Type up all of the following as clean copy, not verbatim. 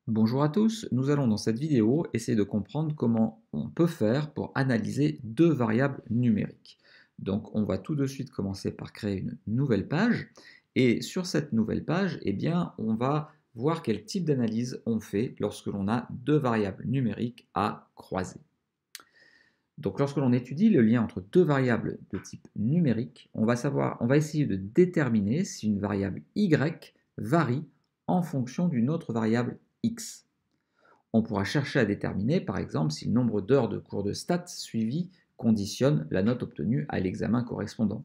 Bonjour à tous, nous allons dans cette vidéo essayer de comprendre comment on peut faire pour analyser deux variables numériques. Donc on va tout de suite commencer par créer une nouvelle page et sur cette nouvelle page, on va voir quel type d'analyse on fait lorsque l'on a deux variables numériques à croiser. Donc lorsque l'on étudie le lien entre deux variables de type numérique, on va essayer de déterminer si une variable y varie en fonction d'une autre variable x. On pourra chercher à déterminer, par exemple, si le nombre d'heures de cours de stats suivi conditionne la note obtenue à l'examen correspondant.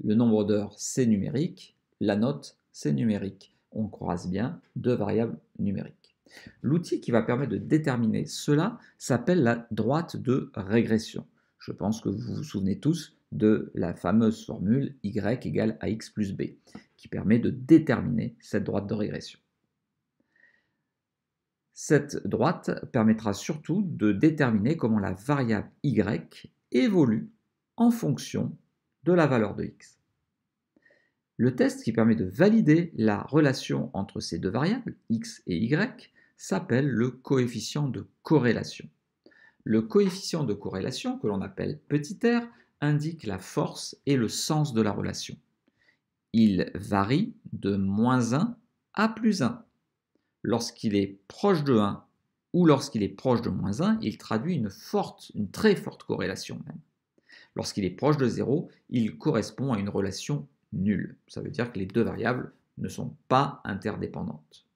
Le nombre d'heures, c'est numérique, la note, c'est numérique. On croise bien deux variables numériques. L'outil qui va permettre de déterminer cela s'appelle la droite de régression. Je pense que vous vous souvenez tous de la fameuse formule y égale ax plus b, qui permet de déterminer cette droite de régression. Cette droite permettra surtout de déterminer comment la variable y évolue en fonction de la valeur de x. Le test qui permet de valider la relation entre ces deux variables, x et y, s'appelle le coefficient de corrélation. Le coefficient de corrélation, que l'on appelle petit r, indique la force et le sens de la relation. Il varie de -1 à +1. Lorsqu'il est proche de 1 ou lorsqu'il est proche de -1, il traduit une très forte corrélation même. Lorsqu'il est proche de 0, il correspond à une relation nulle. Ça veut dire que les deux variables ne sont pas interdépendantes.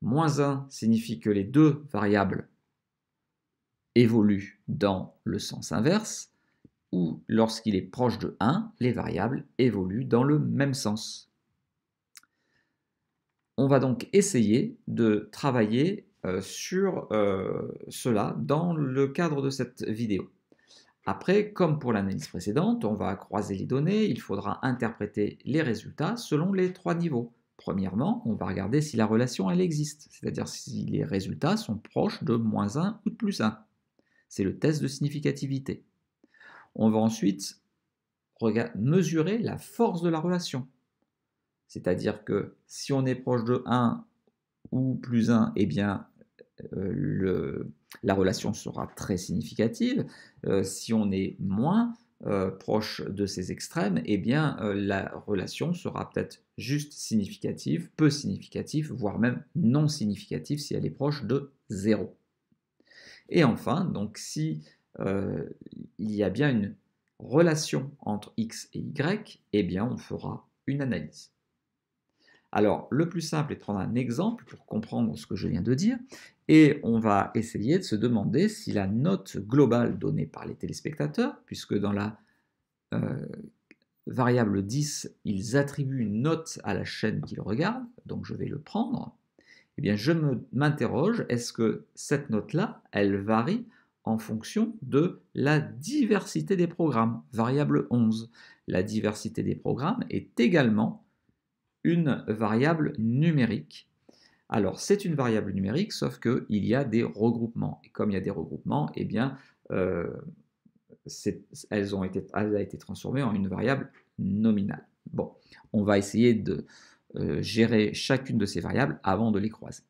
-1 signifie que les deux variables évoluent dans le sens inverse, ou lorsqu'il est proche de 1, les variables évoluent dans le même sens. On va donc essayer de travailler sur cela dans le cadre de cette vidéo. Après, comme pour l'analyse précédente, on va croiser les données, il faudra interpréter les résultats selon les trois niveaux. Premièrement, on va regarder si la relation elle existe, c'est-à-dire si les résultats sont proches de -1 ou de +1. C'est le test de significativité. On va ensuite mesurer la force de la relation. C'est-à-dire que si on est proche de 1 ou +1, la relation sera très significative. Si on est moins proche de ces extrêmes, la relation sera peut-être juste significative, peu significative, voire même non significative si elle est proche de 0. Et enfin, donc si il y a bien une relation entre x et y, on fera une analyse. Alors, le plus simple est de prendre un exemple pour comprendre ce que je viens de dire, et on va essayer de se demander si la note globale donnée par les téléspectateurs, puisque dans la variable 10, ils attribuent une note à la chaîne qu'ils regardent, donc je vais le prendre, je m'interroge, est-ce que cette note-là, elle varie en fonction de la diversité des programmes, variable 11. La diversité des programmes est également une variable numérique. Alors, c'est une variable numérique, sauf qu'il y a des regroupements. Et comme il y a des regroupements, euh, elle a été transformée en une variable nominale. Bon, on va essayer de gérer chacune de ces variables avant de les croiser.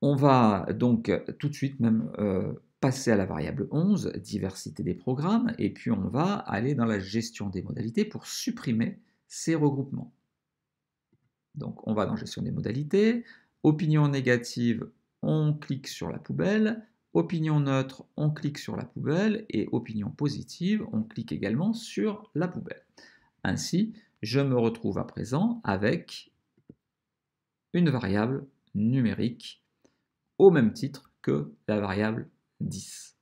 On va donc tout de suite même passer à la variable 11, diversité des programmes, et puis on va aller dans la gestion des modalités pour supprimer ces regroupements. Donc on va dans gestion des modalités, opinion négative, on clique sur la poubelle, opinion neutre, on clique sur la poubelle, et opinion positive, on clique également sur la poubelle. Ainsi, je me retrouve à présent avec une variable numérique au même titre que la variable 10.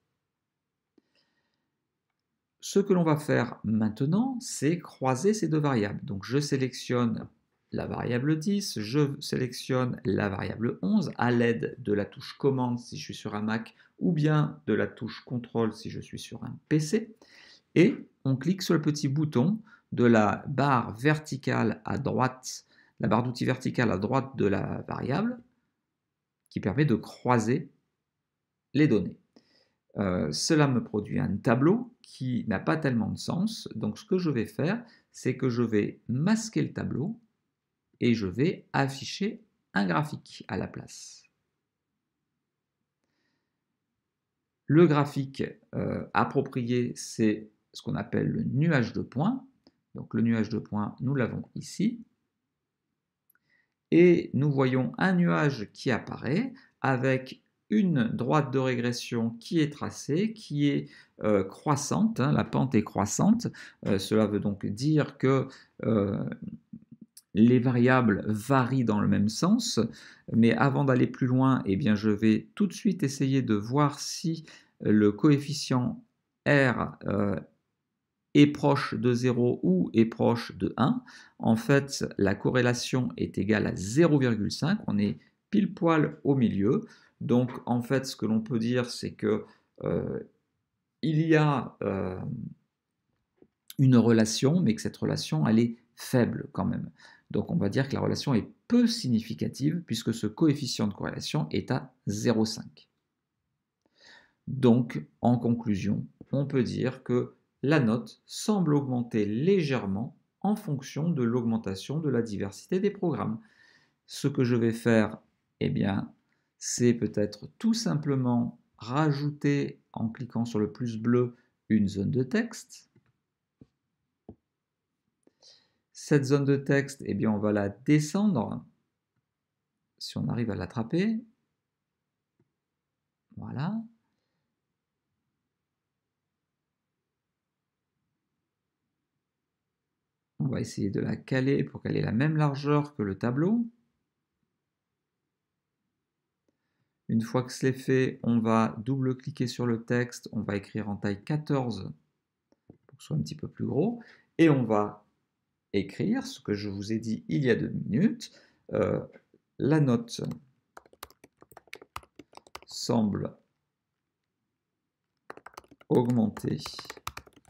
Ce que l'on va faire maintenant, c'est croiser ces deux variables. Donc je sélectionne la variable 10, je sélectionne la variable 11 à l'aide de la touche commande si je suis sur un Mac ou bien de la touche contrôle si je suis sur un PC, et on clique sur le petit bouton de la barre verticale à droite, la barre d'outils verticale à droite de la variable qui permet de croiser les données. Cela me produit un tableau qui n'a pas tellement de sens, donc ce que je vais faire, c'est que je vais masquer le tableau et je vais afficher un graphique à la place. Le graphique approprié, c'est ce qu'on appelle le nuage de points. Donc le nuage de points, nous l'avons ici. Et nous voyons un nuage qui apparaît avec une droite de régression qui est tracée, qui est croissante, hein, la pente est croissante. Cela veut donc dire que les variables varient dans le même sens, mais avant d'aller plus loin, eh bien, je vais tout de suite essayer de voir si le coefficient R est proche de 0 ou est proche de 1. En fait, la corrélation est égale à 0,5. On est pile poil au milieu. Donc, en fait, ce que l'on peut dire, c'est que il y a une relation, mais que cette relation, elle est faible quand même. Donc, on va dire que la relation est peu significative puisque ce coefficient de corrélation est à 0,5. Donc, en conclusion, on peut dire que la note semble augmenter légèrement en fonction de l'augmentation de la diversité des programmes. Ce que je vais faire, eh bien, c'est peut-être tout simplement rajouter, en cliquant sur le plus bleu, une zone de texte. Cette zone de texte, eh bien, on va la descendre, si on arrive à l'attraper. Voilà. On va essayer de la caler pour qu'elle ait la même largeur que le tableau. Une fois que c'est fait, on va double-cliquer sur le texte, on va écrire en taille 14 pour que ce soit un petit peu plus gros, et on va écrire ce que je vous ai dit il y a 2 minutes. La note semble augmenter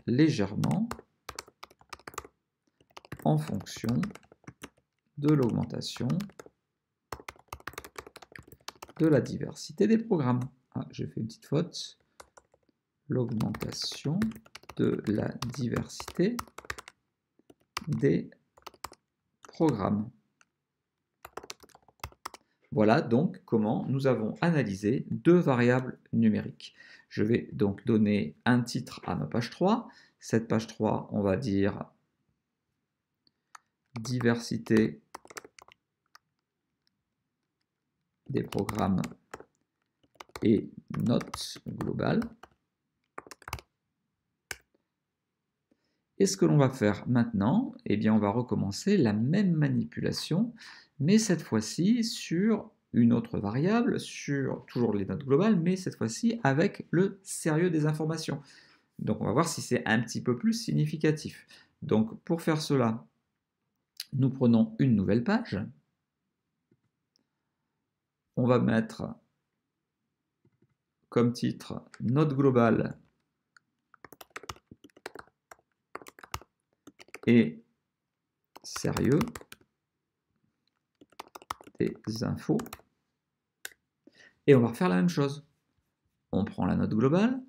légèrement en fonction de l'augmentation de la diversité des programmes. Ah, j'ai fait une petite faute. L'augmentation de la diversité des programmes. Voilà donc comment nous avons analysé 2 variables numériques. Je vais donc donner un titre à ma page 3. Cette page 3, on va dire diversité des programmes et notes globales. Et ce que l'on va faire maintenant, eh bien, on va recommencer la même manipulation, mais cette fois-ci sur une autre variable, sur toujours les notes globales, mais cette fois-ci avec le sérieux des informations. Donc on va voir si c'est un petit peu plus significatif. Donc pour faire cela, nous prenons une nouvelle page. On va mettre comme titre note globale et sérieux des infos. Et on va refaire la même chose. On prend la note globale,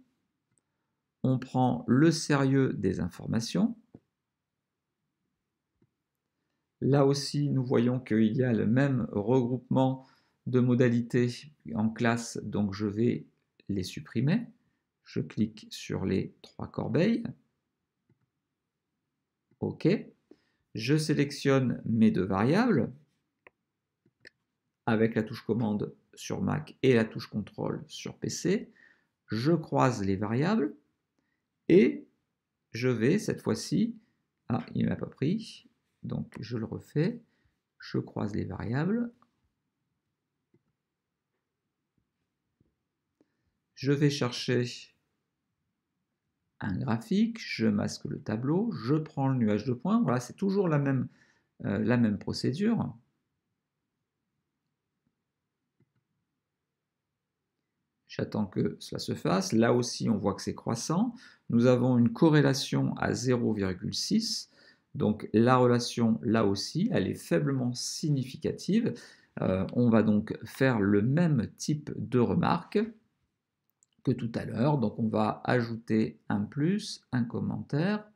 on prend le sérieux des informations. Là aussi, nous voyons qu'il y a le même regroupement de modalités en classe, donc je vais les supprimer. Je clique sur les 3 corbeilles. OK. Je sélectionne mes 2 variables avec la touche commande sur Mac et la touche contrôle sur PC. Je croise les variables et je vais cette fois-ci, ah, il ne m'a pas pris, donc je le refais, je croise les variables, je vais chercher un graphique, je masque le tableau, je prends le nuage de points, voilà, c'est toujours la même procédure. J'attends que cela se fasse. Là aussi, on voit que c'est croissant. Nous avons une corrélation à 0,6. Donc la relation, là aussi, elle est faiblement significative. On va donc faire le même type de remarque que tout à l'heure. Donc on va ajouter un plus, un commentaire.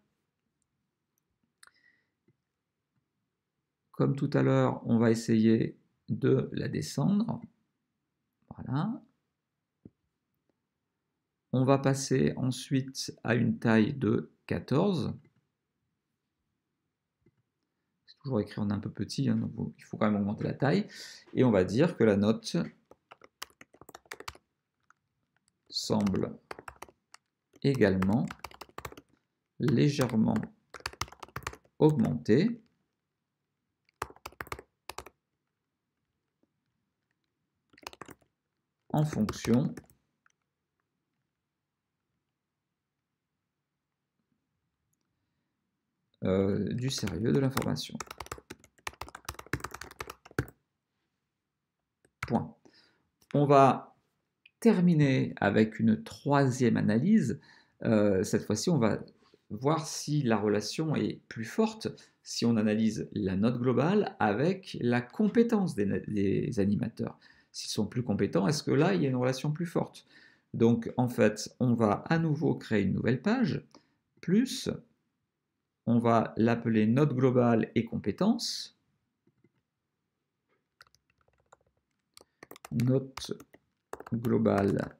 Comme tout à l'heure, on va essayer de la descendre. Voilà. On va passer ensuite à une taille de 14. C'est toujours écrit en un peu petit, hein, donc il faut quand même augmenter la taille. Et on va dire que la note semble également légèrement augmenter en fonction du sérieux de l'information. Point. On va terminer avec une troisième analyse. Cette fois-ci, on va voir si la relation est plus forte si on analyse la note globale avec la compétence des animateurs. S'ils sont plus compétents, est-ce que là, il y a une relation plus forte? Donc, en fait, on va à nouveau créer une nouvelle page, plus, on va l'appeler note globale et compétences. Note globale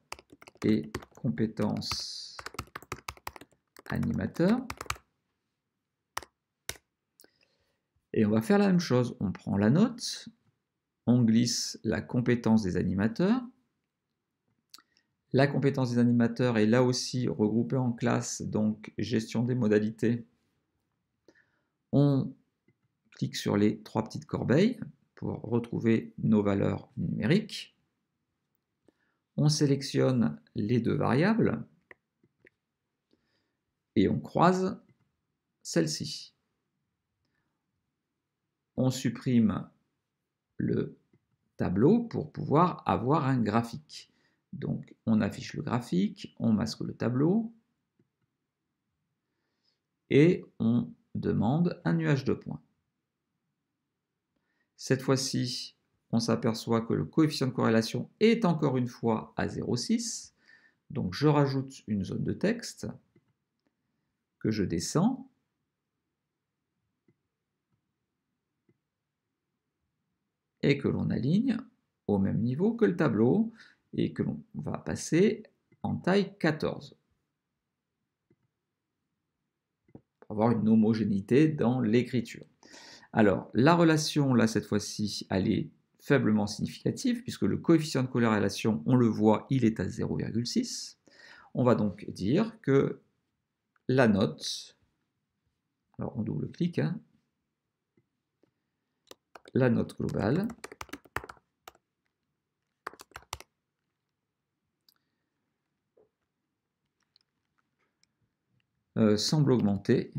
et compétences animateurs. Et on va faire la même chose. On prend la note, on glisse la compétence des animateurs. La compétence des animateurs est là aussi regroupée en classe, donc gestion des modalités. On clique sur les trois petites corbeilles pour retrouver nos valeurs numériques. On sélectionne les deux variables et on croise celle-ci. On supprime le tableau pour pouvoir avoir un graphique. Donc on affiche le graphique, on masque le tableau et on demande un nuage de points. Cette fois-ci, on s'aperçoit que le coefficient de corrélation est encore une fois à 0,6. Donc je rajoute une zone de texte que je descends. Et que l'on aligne au même niveau que le tableau et que l'on va passer en taille 14 pour avoir une homogénéité dans l'écriture. Alors, la relation, là, cette fois-ci, elle est faiblement significative puisque le coefficient de corrélation, on le voit, il est à 0,6. On va donc dire que la note, alors on double-clique, hein, la note globale semble augmenter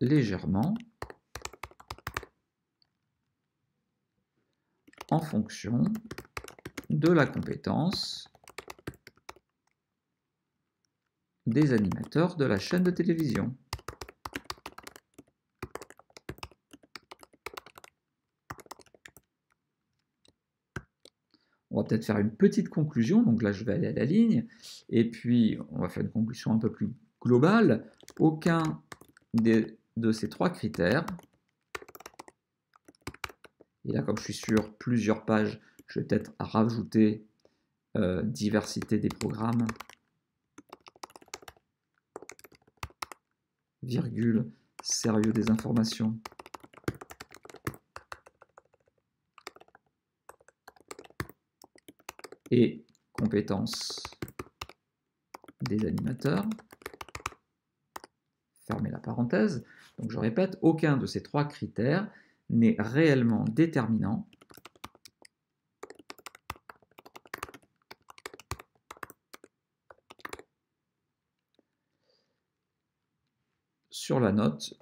légèrement en fonction de la compétence des animateurs de la chaîne de télévision. On va peut-être faire une petite conclusion, donc là je vais aller à la ligne, et puis on va faire une conclusion un peu plus globale. Aucun de ces trois critères, et là comme je suis sur plusieurs pages, je vais peut-être rajouter diversité des programmes, virgule, sérieux des informations, et compétences des animateurs. Fermez la parenthèse. Donc je répète, aucun de ces trois critères n'est réellement déterminant sur la note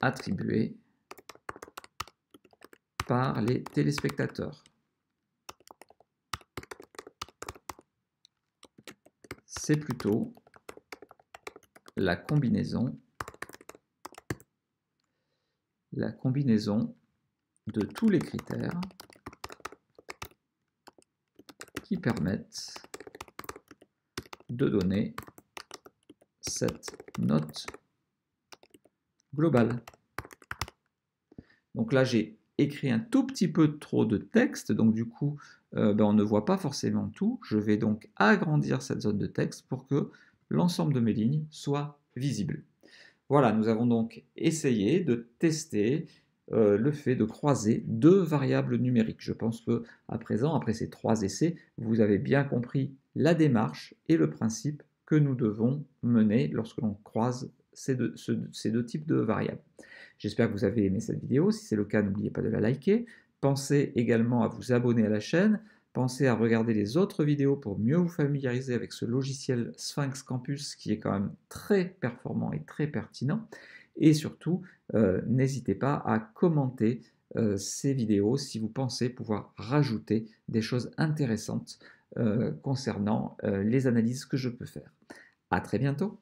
attribuée par les téléspectateurs. C'est plutôt la combinaison de tous les critères qui permettent de donner cette note globale. Donc là, j'ai écrit un tout petit peu trop de texte, donc du coup, on ne voit pas forcément tout. Je vais donc agrandir cette zone de texte pour que l'ensemble de mes lignes soit visible. Voilà, nous avons donc essayé de tester le fait de croiser deux variables numériques. Je pense que à présent, après ces 3 essais, vous avez bien compris la démarche et le principe que nous devons mener lorsque l'on croise ces deux types de variables. J'espère que vous avez aimé cette vidéo. Si c'est le cas, n'oubliez pas de la liker. Pensez également à vous abonner à la chaîne. Pensez à regarder les autres vidéos pour mieux vous familiariser avec ce logiciel Sphinx Campus qui est quand même très performant et très pertinent. Et surtout, n'hésitez pas à commenter ces vidéos si vous pensez pouvoir rajouter des choses intéressantes concernant les analyses que je peux faire. À très bientôt.